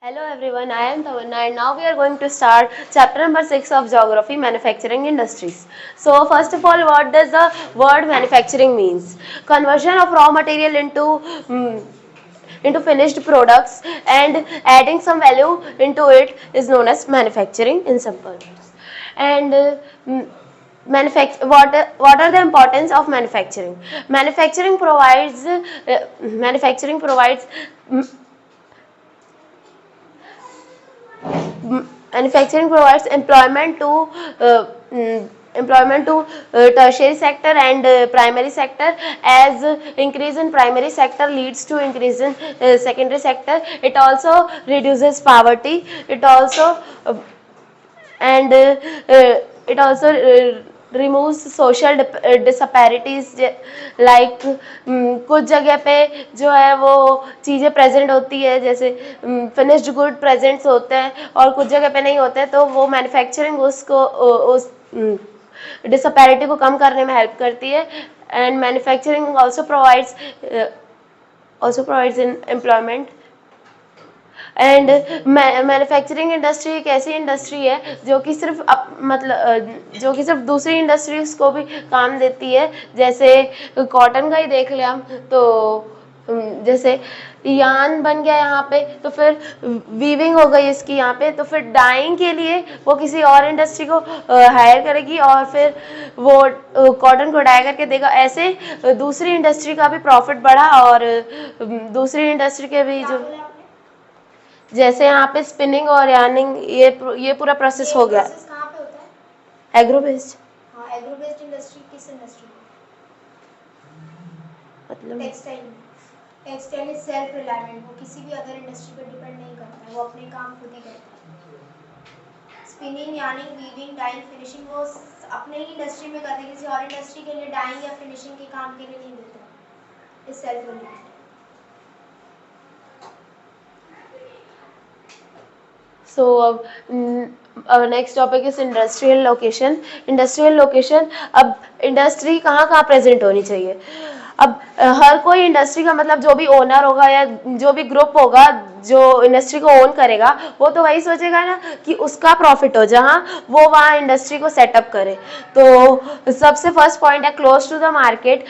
Hello everyone, I am Tavanna and now we are going to start chapter number 6 of Geography Manufacturing Industries. So first of all, what does the word manufacturing means? Conversion of raw material into finished products and adding some value into it is known as manufacturing in simple words. And what are the importance of manufacturing? Manufacturing provides employment to tertiary sector and primary sector. As increase in primary sector leads to increase in secondary sector, it also reduces poverty. It also removes social disparities. Like कुछ जगह पे जो है वो चीज़ें present होती है, जैसे फिनिश्ड गुड प्रेजेंट्स होते हैं और कुछ जगह पे नहीं होते हैं, तो वो मैन्युफैक्चरिंग उस डिसपैरिटी को कम करने में हेल्प करती है. And manufacturing also provides in employment. And manufacturing industry एक ऐसी इंडस्ट्री है जो कि सिर्फ दूसरी इंडस्ट्रीज को भी काम देती है. जैसे कॉटन का ही देख ले हम, तो जैसे यान बन गया यहाँ पे, तो फिर वीविंग हो गई इसकी यहाँ पे, तो फिर डाइंग के लिए वो किसी और इंडस्ट्री को हायर करेगी और फिर वो कॉटन को डाई करके देगा. ऐसे दूसरी इंडस्ट्री का भी प्रॉफिट बढ़ा और दूसरी इंडस्ट्री के भी जो जैसे यहाँ पे स्पिनिंग और यार्निंग ये पूरा प्रोसेस हो गया. कहाँ पे होता है? Agro based. हाँ, एग्रो बेस्ड इंडस्ट्री किस इंडस्ट्री मतलब टेक्सटाइल इज सेल्फ रिलायमेंट. वो किसी भी अदर इंडस्ट्री पर डिपेंड नहीं करता है, वो अपने काम खुद ही करता है. स्पिनिंग, यार्निंग, वीविंग, डाइंग, फिनिशिंग वो अपने ही इंडस्ट्री में करते हैं, किसी और इंडस्ट्री के लिए डाइंग या फिनिशिंग के काम के लिए नहीं देते. Is self reliance. So our next topic is industrial location. Industrial location. अब इंडस्ट्री कहाँ कहाँ प्रेजेंट होनी चाहिए? अब हर कोई इंडस्ट्री का मतलब जो भी ओनर होगा या जो भी ग्रुप होगा जो इंडस्ट्री को ओन करेगा, वो तो वही सोचेगा ना कि उसका प्रॉफिट हो, जहाँ वो वहाँ इंडस्ट्री को सेटअप करे. तो सबसे फर्स्ट पॉइंट है क्लोज टू द मार्केट.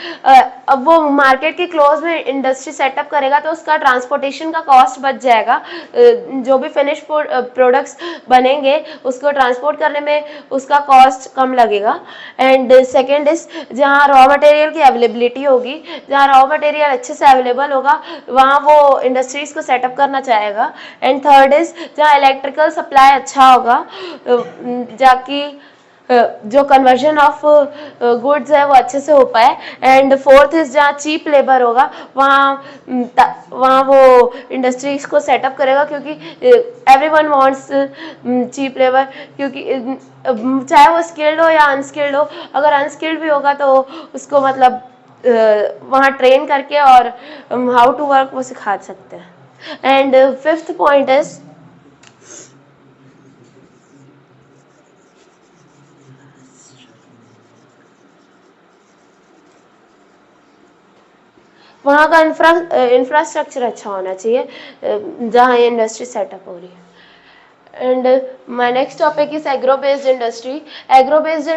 अब वो मार्केट के क्लोज में इंडस्ट्री सेटअप करेगा तो उसका ट्रांसपोर्टेशन का कॉस्ट बच जाएगा. जो भी फिनिश प्रोडक्ट्स बनेंगे उसको ट्रांसपोर्ट करने में उसका कॉस्ट कम लगेगा. एंड सेकेंड इज जहाँ रॉ मटेरियल की अवेलेबिलिटी होगी, जहाँ रॉ मटेरियल अच्छे से अवेलेबल होगा, वहाँ वो इंडस्ट्रीज को सेटअप करना चाहेगा. एंड थर्ड इज जहाँ इलेक्ट्रिकल सप्लाई अच्छा होगा, जाकि जो कन्वर्जन ऑफ गुड्स है वो अच्छे से हो पाए. एंड फोर्थ इज जहाँ चीप लेबर होगा, वहाँ वो इंडस्ट्रीज को सेटअप करेगा, क्योंकि एवरीवन वांट्स चीप लेबर. क्योंकि चाहे वो स्किल्ड हो या अनस्किल्ड हो, अगर अनस्किल्ड भी होगा तो उसको मतलब वहाँ ट्रेन करके और हाउ टू वर्क वो सिखा सकते हैं. एंड फिफ्थ पॉइंट इज वहाँ का इंफ्रास्ट्रक्चर अच्छा होना चाहिए जहाँ ये इंडस्ट्री सेटअप हो रही है. And my next topic is agro based industry. Agro based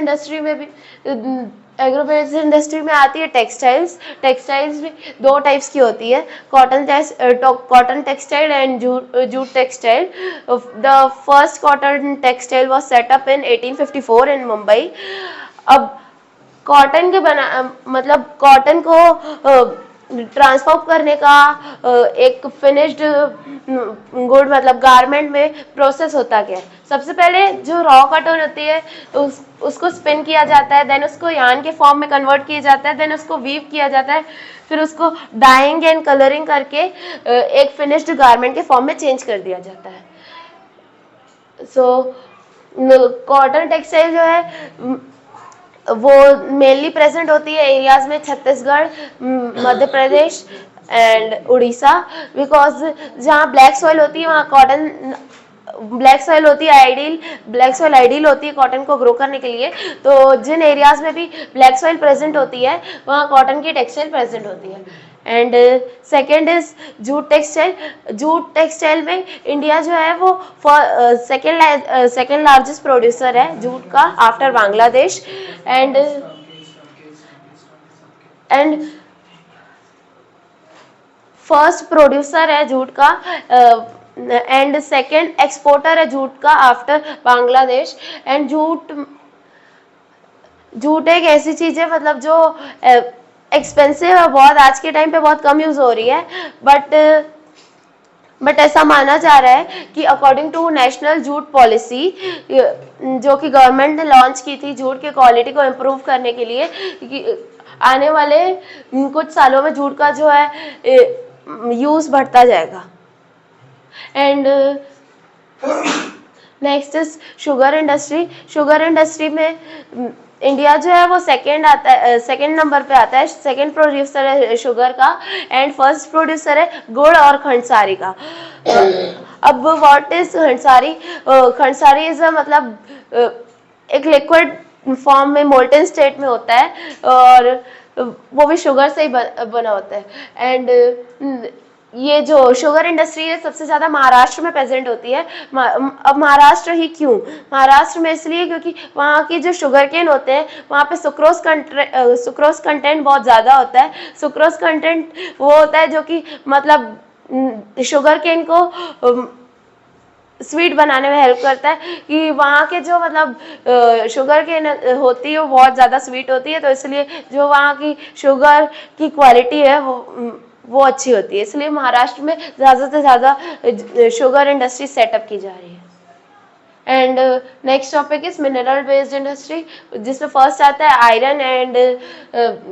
industry में आती है टेक्सटाइल्स. टेक्सटाइल्स भी दो टाइप्स की होती है, cotton textile and jute textile. The first cotton textile was set up in 1854 इन मुंबई. अब कॉटन को ट्रांसफॉर्म करने का एक फिनिश्ड गुड मतलब गारमेंट में प्रोसेस होता क्या है. सबसे पहले जो रॉ कॉटन होती है उसको स्पिन किया जाता है, देन उसको यार्न के फॉर्म में कन्वर्ट किया जाता है, देन उसको वीव किया जाता है, फिर उसको डाइंग एंड कलरिंग करके एक फिनिश्ड गारमेंट के फॉर्म में चेंज कर दिया जाता है. सो कॉटन टेक्सटाइल जो है वो मेनली प्रेजेंट होती है एरियाज में छत्तीसगढ़, मध्य प्रदेश एंड उड़ीसा. बिकॉज जहाँ ब्लैक सॉइल होती है वहाँ कॉटन ब्लैक सॉइल आइडियल होती है कॉटन को ग्रो करने के लिए. तो जिन एरियाज में भी ब्लैक सॉइल प्रेजेंट होती है वहाँ कॉटन की टेक्सटाइल प्रेजेंट होती है. And second is jute textile. Jute textile में इंडिया जो है वो सेकेंड लार्जेस्ट प्रोड्यूसर है जूट का after Bangladesh. And first producer है जूट का एंड सेकेंड एक्सपोर्टर है जूट का आफ्टर बांग्लादेश। एंड जूट एक ऐसी चीज है मतलब जो एक्सपेंसिव है बहुत, आज के टाइम पे बहुत कम यूज हो रही है, बट ऐसा माना जा रहा है कि according to national jute policy जो कि गवर्नमेंट ने लॉन्च की थी जूट की क्वालिटी को इम्प्रूव करने के लिए, कि आने वाले कुछ सालों में जूट का जो है यूज बढ़ता जाएगा। And next is sugar industry. Sugar industry में इंडिया जो है वो सेकेंड नंबर पे आता है, सेकेंड प्रोड्यूसर है शुगर का एंड फर्स्ट प्रोड्यूसर है गुड़ और खंडसारी का। अब what is khandsari? Khandsari is मतलब एक लिक्विड फॉर्म में मोल्टन स्टेट में होता है और वो भी शुगर से ही बना होता है। एंड ये जो शुगर इंडस्ट्री है सबसे ज़्यादा महाराष्ट्र में प्रेजेंट होती है। अब महाराष्ट्र ही क्यों? महाराष्ट्र में इसलिए क्योंकि वहाँ की जो शुगर केन होते हैं वहाँ पे सुक्रोज कंटेंट बहुत ज़्यादा होता है। सुक्रोज कंटेंट वो होता है जो कि मतलब शुगर केन को स्वीट बनाने में हेल्प करता है, कि वहाँ के जो मतलब शुगर केन होती है वो बहुत ज़्यादा स्वीट होती है, तो इसलिए जो वहाँ की शुगर की क्वालिटी है वो अच्छी होती है, इसलिए महाराष्ट्र में ज़्यादा से ज़्यादा शुगर इंडस्ट्री सेटअप की जा रही है। And next topic is mineral based industry, जिसमें फर्स्ट आता है iron and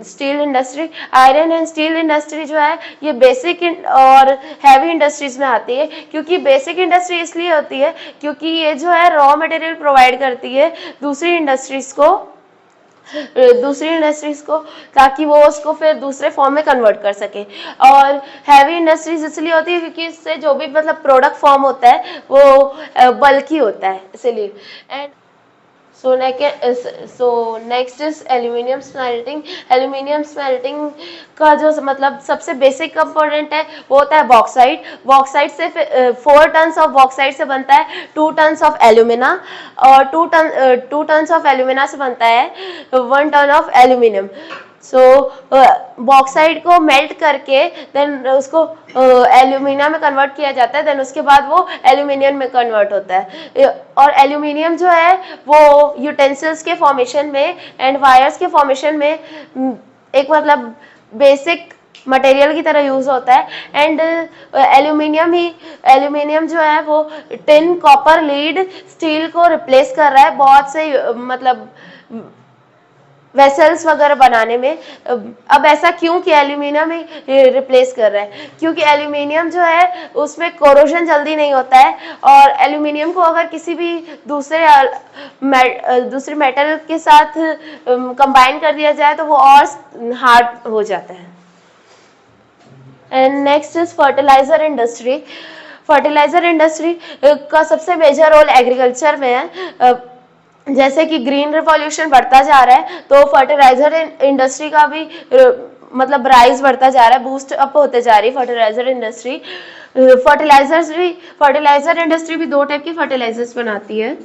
steel industry. Iron and steel industry जो है ये बेसिक और हैवी इंडस्ट्रीज में आती है। क्योंकि बेसिक इंडस्ट्री इसलिए होती है क्योंकि ये जो है रॉ मटेरियल प्रोवाइड करती है दूसरी इंडस्ट्रीज को, ताकि वो उसको फिर दूसरे फॉर्म में कन्वर्ट कर सके। और हैवी इंडस्ट्रीज इसलिए होती है क्योंकि इससे जो भी मतलब प्रोडक्ट फॉर्म होता है वो बल्कि होता है इसलिए। And so next is aluminium smelting. Aluminium smelting का जो मतलब सबसे बेसिक कंपोनेंट है वो होता है बॉक्साइट। बॉक्साइट से 4 टन्स ऑफ बॉक्साइट से बनता है 2 टन्स ऑफ एल्यूमिना, और 2 टन्स ऑफ एल्यूमिना से बनता है 1 ton of aluminium. So bauxite को मेल्ट करके देन उसको एल्यूमिना में कन्वर्ट किया जाता है, देन उसके बाद वो एल्यूमिनियम में कन्वर्ट होता है। और एल्यूमिनियम जो है वो यूटेंसिल्स के फॉर्मेशन में एंड वायर्स के फॉर्मेशन में एक मतलब बेसिक मटेरियल की तरह यूज होता है। एंड एल्यूमिनियम जो है वो टिन, कॉपर, लीड, स्टील को रिप्लेस कर रहा है बहुत से मतलब वेसल्स वगैरह बनाने में। अब ऐसा क्यों कि एल्यूमिनियम ही रिप्लेस कर रहा है? क्योंकि एल्यूमिनियम जो है उसमें कोरोजन जल्दी नहीं होता है, और एल्यूमिनियम को अगर किसी भी दूसरे मेटल के साथ कंबाइन कर दिया जाए तो वो और हार्ड हो जाता है। And next is fertiliser industry. Fertiliser industry का सबसे मेजर रोल एग्रीकल्चर में है। जैसे कि ग्रीन रिवॉल्यूशन बढ़ता जा रहा है तो फर्टिलाइजर इंडस्ट्री का भी मतलब राइज बढ़ता जा रहा है, बूस्ट अप होते जा रही है फर्टिलाइजर इंडस्ट्री। फर्टिलाइजर इंडस्ट्री भी 2 टाइप की फर्टिलाइजर्स बनाती है।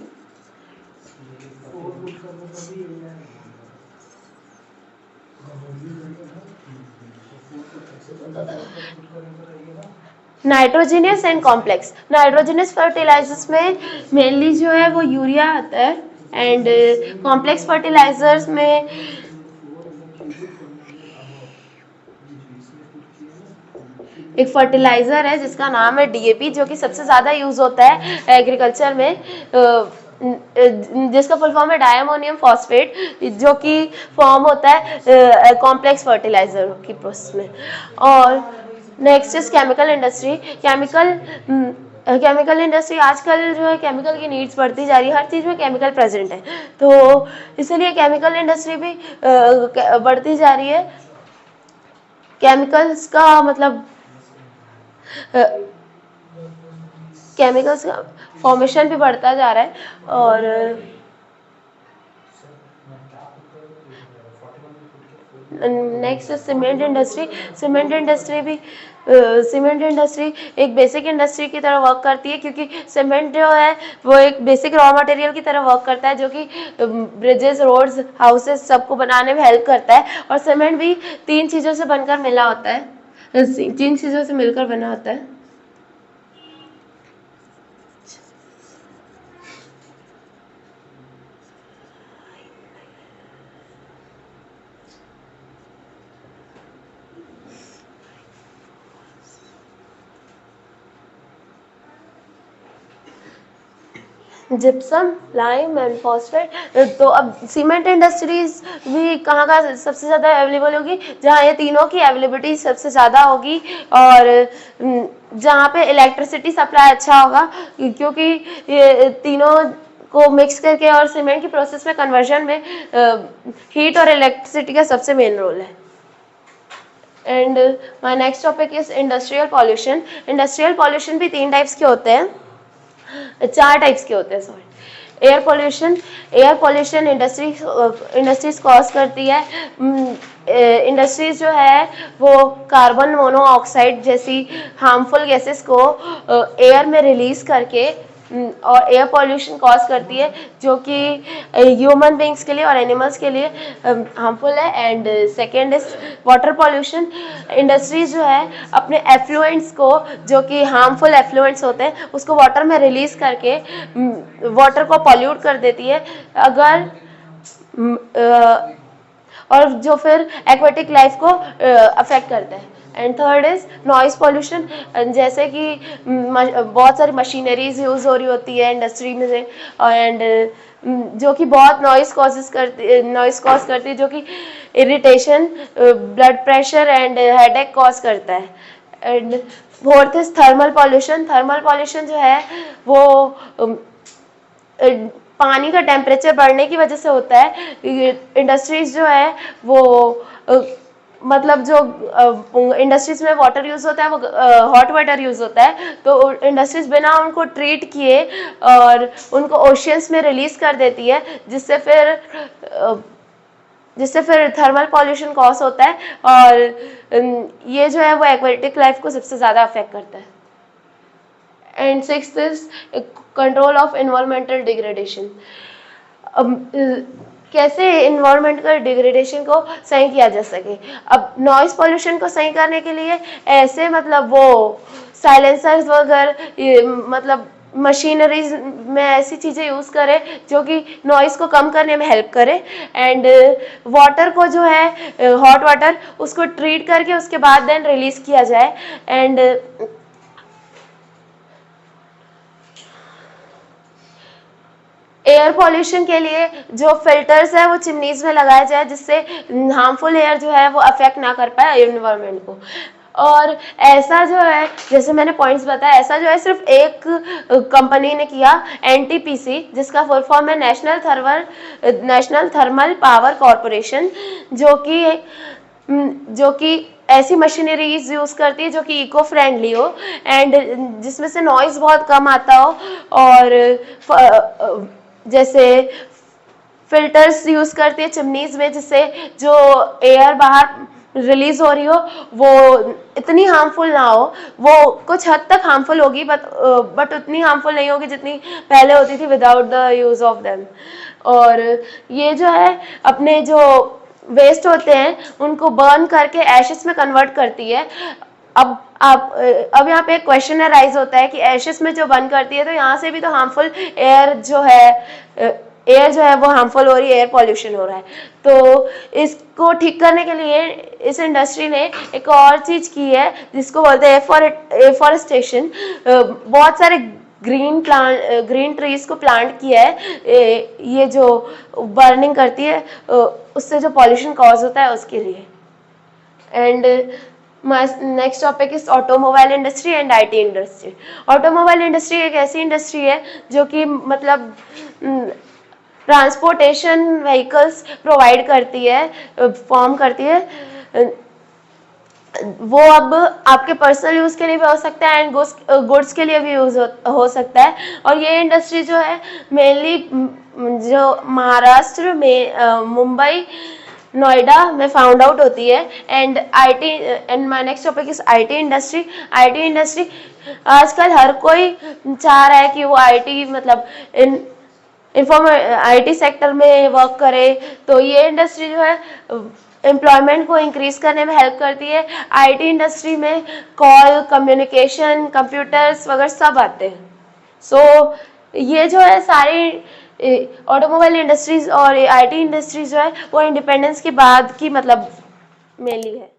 Nitrogenous and complex. Nitrogenous fertilisers में मेनली जो है वो यूरिया आता है, एंड कॉम्प्लेक्स फर्टिलाइजर्स में एक फर्टिलाइजर है जिसका नाम है डीएपी, जो कि सबसे ज़्यादा यूज होता है एग्रीकल्चर में, जिसका फुल फॉर्म है डायमोनियम फॉस्फेट, जो कि फॉर्म होता है कॉम्प्लेक्स फर्टिलाइजर की प्रोसेस में। और next is chemical industry. Chemical industry आजकल जो है केमिकल की नीड्स बढ़ती जा रही है, हर चीज़ में केमिकल प्रेजेंट है, तो इसलिए केमिकल इंडस्ट्री भी बढ़ती जा रही है। केमिकल्स का मतलब केमिकल्स का फॉर्मेशन भी बढ़ता जा रहा है, और next cement industry. Cement industry भी सीमेंट इंडस्ट्री एक बेसिक इंडस्ट्री की तरह वर्क करती है, क्योंकि सीमेंट जो है वो एक बेसिक रॉ मटेरियल की तरह वर्क करता है, जो कि ब्रिजेस, रोड्स, हाउसेस सबको बनाने में हेल्प करता है। और सीमेंट भी 3 चीज़ों से बनकर मिला होता है, 3 चीज़ों से मिलकर बना होता है। Gypsum, lime and phosphate. तो अब सीमेंट इंडस्ट्रीज भी कहाँ का सबसे ज़्यादा अवेलेबल होगी? जहाँ ये तीनों की अवेलेबिलिटी सबसे ज़्यादा होगी, और जहाँ पे इलेक्ट्रिसिटी सप्लाई अच्छा होगा, क्योंकि ये तीनों को मिक्स करके और सीमेंट की प्रोसेस में कन्वर्जन में हीट और इलेक्ट्रिसिटी का सबसे मेन रोल है। And my next topic is industrial pollution. Industrial pollution भी 3 टाइप्स के होते हैं, 4 टाइप्स के होते हैं, sorry. Air pollution industries cause करती है। इंडस्ट्रीज जो है वो कार्बन मोनोऑक्साइड जैसी हार्मफुल गैसेस को एयर में रिलीज करके और एयर पॉल्यूशन कॉज करती है, जो कि ह्यूमन बींग्स के लिए और एनिमल्स के लिए हार्मफुल है। And second is water pollution. Industries जो है अपने एफ्लुएंट्स को, जो कि हार्मफुल एफ्लुएंट्स होते हैं, उसको वाटर में रिलीज करके वाटर को पॉल्यूट कर देती है, अगर और जो फिर एक्वेटिक लाइफ को अफेक्ट करता है। And third is noise pollution, जैसे कि बहुत सारी मशीनरीज यूज़ हो रही होती है इंडस्ट्री में से, एंड जो कि बहुत नॉइज कॉज करती है, जो कि irritation, blood pressure and headache cause करता है। And fourth is thermal pollution. Thermal pollution जो है वो पानी का टेम्परेचर बढ़ने की वजह से होता है। इंडस्ट्रीज जो है वो मतलब जो इंडस्ट्रीज में वाटर यूज होता है वो हॉट वाटर यूज होता है, तो इंडस्ट्रीज बिना उनको ट्रीट किए और उनको ओशियंस में रिलीज कर देती है, जिससे फिर थर्मल पॉल्यूशन कॉज होता है, और ये जो है वो एक्वेटिक लाइफ को सबसे ज़्यादा अफेक्ट करता है। And sixth is control of environmental degradation. कैसे इन्वायरमेंटल डिग्रेडेशन को सही किया जा सके? अब नॉइस पॉल्यूशन को सही करने के लिए ऐसे मतलब वो साइलेंसर्स वगैरह, मतलब मशीनरीज में ऐसी चीज़ें यूज़ करें जो कि नॉइस को कम करने में हेल्प करे। एंड वाटर को जो है हॉट वाटर, उसको ट्रीट करके उसके बाद देन रिलीज किया जाए। एंड एयर पॉल्यूशन के लिए जो फिल्टर्स है वो चिमनीज में लगाया जाए, जिससे हार्मफुल एयर जो है वो अफेक्ट ना कर पाए एनवायरनमेंट को। और ऐसा जो है, जैसे मैंने पॉइंट्स बताया, ऐसा जो है सिर्फ एक कंपनी ने किया, एनटीपीसी, जिसका फुल फॉर्म है नेशनल थर्मल पावर कॉरपोरेशन, जो कि ऐसी मशीनरीज यूज करती है जो कि इको फ्रेंडली हो एंड जिसमें से नॉइज बहुत कम आता हो, और जैसे फिल्टर्स यूज करती है चिमनीज में, जिससे जो एयर बाहर रिलीज हो रही हो वो इतनी हार्मफुल ना हो। वो कुछ हद तक हार्मफुल होगी, बट उतनी हार्मफुल नहीं होगी जितनी पहले होती थी without the use of them. और ये जो है अपने जो वेस्ट होते हैं उनको बर्न करके एशेस में कन्वर्ट करती है। अब यहाँ पे एक क्वेश्चन राइज होता है कि एशेस में जो बर्न करती है, तो यहाँ से भी तो हार्मफुल एयर जो है वो हार्मफुल हो रही है, एयर पॉल्यूशन हो रहा है। तो इसको ठीक करने के लिए इस इंडस्ट्री ने एक और चीज की है जिसको बोलते हैं एफॉरेस्टेशन। बहुत सारे ग्रीन ट्रीज को प्लांट किया है, ये जो बर्निंग करती है उससे जो पॉल्यूशन कॉज होता है उसके लिए। And next topic is automobile industry and IT industry. Automobile industry एक ऐसी इंडस्ट्री है जो कि मतलब ट्रांसपोर्टेशन व्हीकल्स प्रोवाइड करती है, फॉर्म करती है। वो अब आपके पर्सनल यूज के लिए भी हो सकता है एंड गुड्स के लिए भी यूज हो सकता है। और ये इंडस्ट्री जो है मेनली जो महाराष्ट्र में मुंबई, नोएडा में फाउंड आउट होती है। And IT and my next topic is IT industry. IT industry आजकल हर कोई चाह रहा है कि वो आईटी मतलब आईटी सेक्टर में वर्क करे, तो ये इंडस्ट्री जो है एम्प्लॉयमेंट को इंक्रीज करने में हेल्प करती है। आईटी इंडस्ट्री में कॉल, कम्युनिकेशन, कंप्यूटर्स वगैरह सब आते हैं। सो ये जो है सारी ऑटोमोबाइल इंडस्ट्रीज और आईटी इंडस्ट्रीज जो है वो इंडिपेंडेंस के बाद की मतलब मेनली है।